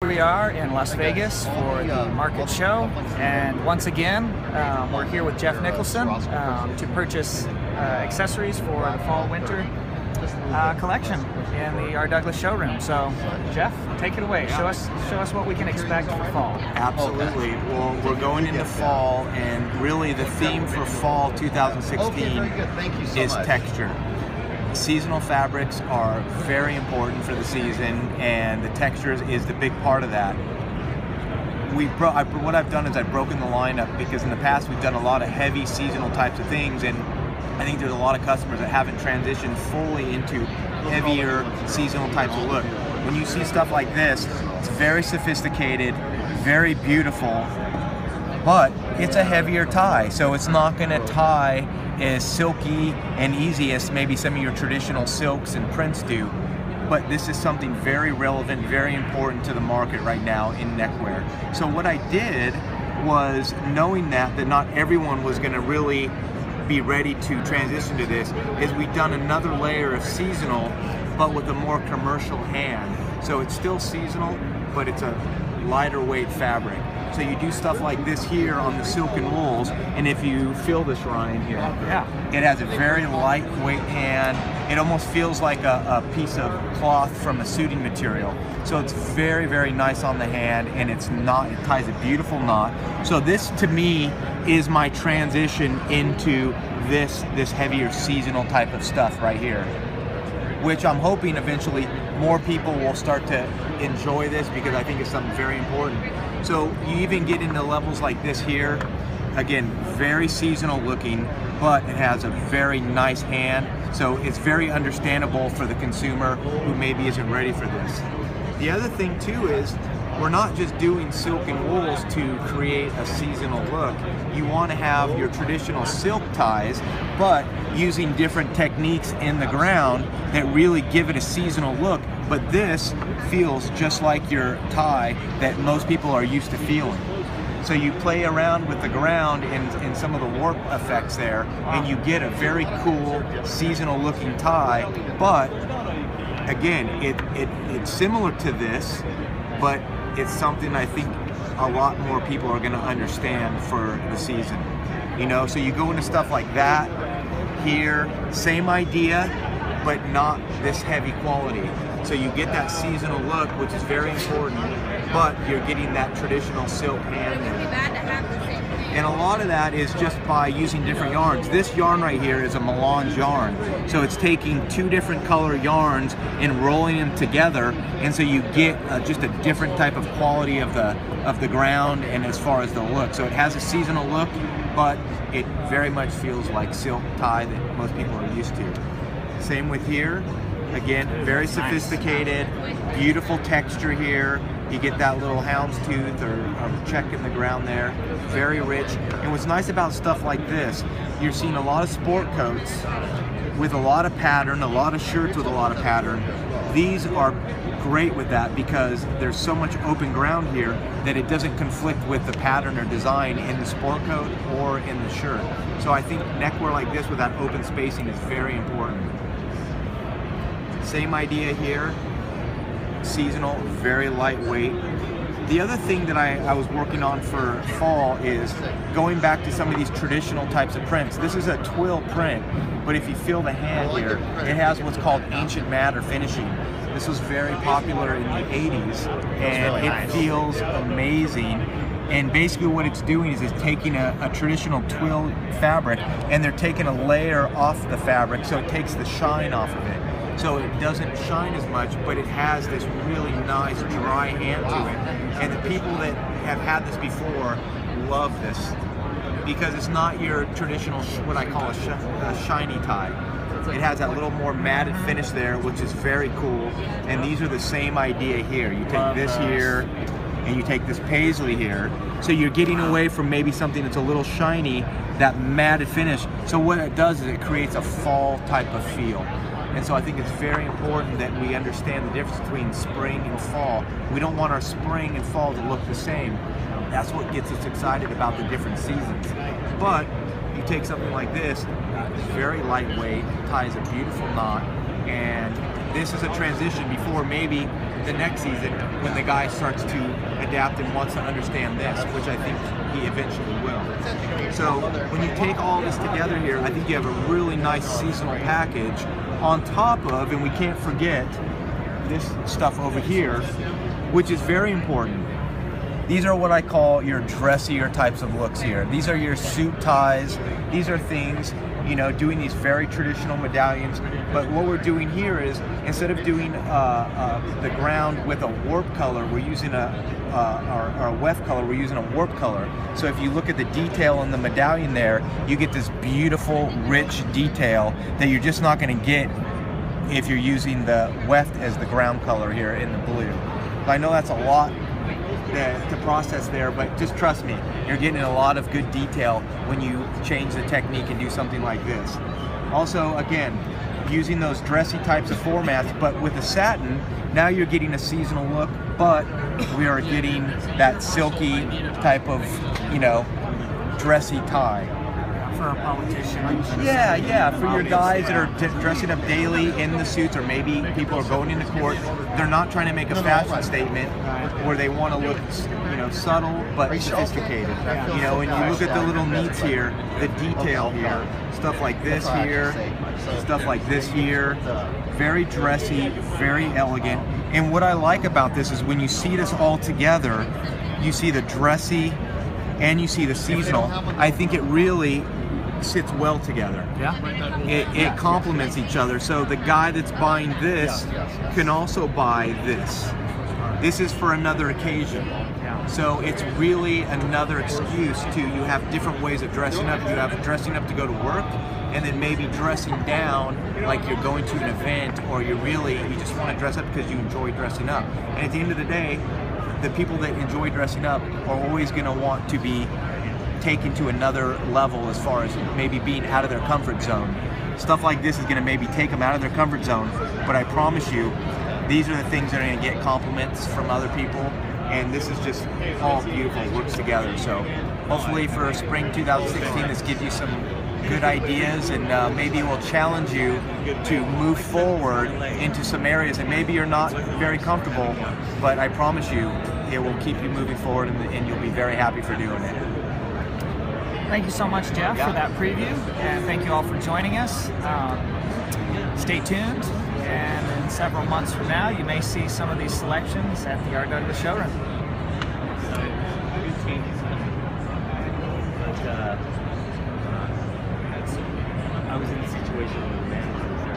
We are in Las Vegas for the market show, and once again we're here with Geoff Nicholson to purchase accessories for the fall-winter collection in the R. Douglas showroom. So, Geoff, take it away. Show us what we can expect for fall. Absolutely. Well, we're going into fall, and really the theme for fall 2016 is texture. Seasonal fabrics are very important for the season, and the textures is the big part of that. What I've done is I've broken the lineup, because in the past we've done a lot of heavy seasonal types of things, and I think there's a lot of customers that haven't transitioned fully into heavier seasonal types of look. When you see stuff like this, it's very sophisticated, very beautiful, but it's a heavier tie, so it's not going to tie as silky and easy as maybe some of your traditional silks and prints do. But this is something very relevant, very important to the market right now in neckwear. So what I did was, knowing that not everyone was going to really be ready to transition to this, is we've done another layer of seasonal, but with a more commercial hand. So it's still seasonal, but it's a lighter weight fabric. So you do stuff like this here on the silk and wools, and if you feel this, Ryan, here, it has a very lightweight hand. It almost feels like a piece of cloth from a suiting material. So it's very, very nice on the hand, and it ties a beautiful knot. So this, to me, is my transition into this heavier seasonal type of stuff right here, which I'm hoping eventually more people will start to enjoy this, because I think it's something very important. So you even get into levels like this here. Again, very seasonal looking, but it has a very nice hand. So it's very understandable for the consumer who maybe isn't ready for this. The other thing too is, we're not just doing silk and wools to create a seasonal look. You want to have your traditional silk ties, but using different techniques in the ground that really give it a seasonal look. But this feels just like your tie that most people are used to feeling. So you play around with the ground and some of the warp effects there, and you get a very cool seasonal looking tie. But again, it's similar to this, but it's something I think a lot more people are going to understand for the season. You know, so you go into stuff like that here, same idea, but not this heavy quality. So you get that seasonal look, which is very important, but you're getting that traditional silk hand. And a lot of that is just by using different yarns. This yarn right here is a melange yarn. So it's taking two different color yarns and rolling them together, and so you get just a different type of quality of the ground and as far as the look. So it has a seasonal look, but it very much feels like silk tie that most people are used to. Same with here. Again, very sophisticated, beautiful texture here. You get that little houndstooth or check in the ground there, very rich. And what's nice about stuff like this, you're seeing a lot of sport coats with a lot of pattern, a lot of shirts with a lot of pattern. These are great with that, because there's so much open ground here that it doesn't conflict with the pattern or design in the sport coat or in the shirt. So I think neckwear like this with that open spacing is very important. Same idea here, seasonal, very lightweight. The other thing that I was working on for fall is going back to some of these traditional types of prints. This is a twill print, but if you feel the hand here, it has what's called ancient matter finishing. This was very popular in the 80s, and it feels amazing. And basically what it's doing is it's taking a traditional twill fabric, and they're taking a layer off the fabric, so it takes the shine off of it. So it doesn't shine as much, but it has this really nice dry hand to it. And the people that have had this before love this, because it's not your traditional, what I call a shiny tie. It has that little more matted finish there, which is very cool. And these are the same idea here. You take this here, and you take this paisley here. So you're getting away from maybe something that's a little shiny, that matted finish. So what it does is it creates a fall type of feel. And so I think it's very important that we understand the difference between spring and fall. We don't want our spring and fall to look the same. That's what gets us excited about the different seasons. But you take something like this, it's very lightweight, ties a beautiful knot, and this is a transition before maybe the next season when the guy starts to adapt and wants to understand this, which I think he eventually will. So when you take all this together here, I think you have a really nice seasonal package on top of, and we can't forget this stuff over here, which is very important. These are what I call your dressier types of looks here. These are your suit ties. These are things, you know, doing these very traditional medallions. But what we're doing here is, instead of doing the ground with a warp color, we're using our weft color, we're using a warp color. So if you look at the detail in the medallion there, you get this beautiful, rich detail that you're just not going to get if you're using the weft as the ground color here in the blue. I know that's a lot to process there, but just trust me, you're getting a lot of good detail when you change the technique and do something like this. Also, again, using those dressy types of formats, but with the satin, now you're getting a seasonal look, but we are getting that silky type of, you know, dressy tie. For a politician. Yeah, for your guys that are dressing up daily in the suits, or maybe people are going into court, they're not trying to make a fashion statement where they want to look, you know, subtle but sophisticated. You know, and you look at the little neats here, the detail here, stuff like this here, stuff like this here, very dressy, very elegant. And what I like about this is when you see this all together, you see the dressy and you see the seasonal. I think it really sits well together. Yeah. It complements each other. So the guy that's buying this can also buy this. This is for another occasion. So it's really another excuse to, you have different ways of dressing up. You have dressing up to go to work, and then maybe dressing down like you're going to an event, or you just want to dress up because you enjoy dressing up. And at the end of the day, the people that enjoy dressing up are always going to want to be taken to another level as far as maybe being out of their comfort zone. Stuff like this is going to maybe take them out of their comfort zone, but I promise you, these are the things that are going to get compliments from other people, and this is just all beautiful, works together. So hopefully for spring 2016, this gives you some good ideas, and maybe it will challenge you to move forward into some areas that maybe you're not very comfortable, but I promise you it will keep you moving forward, and you'll be very happy for doing it. Thank you so much, Geoff, for that preview, and thank you all for joining us. Stay tuned, and in several months from now, you may see some of these selections at the R. Douglas showroom. I was in a situation where the man was there.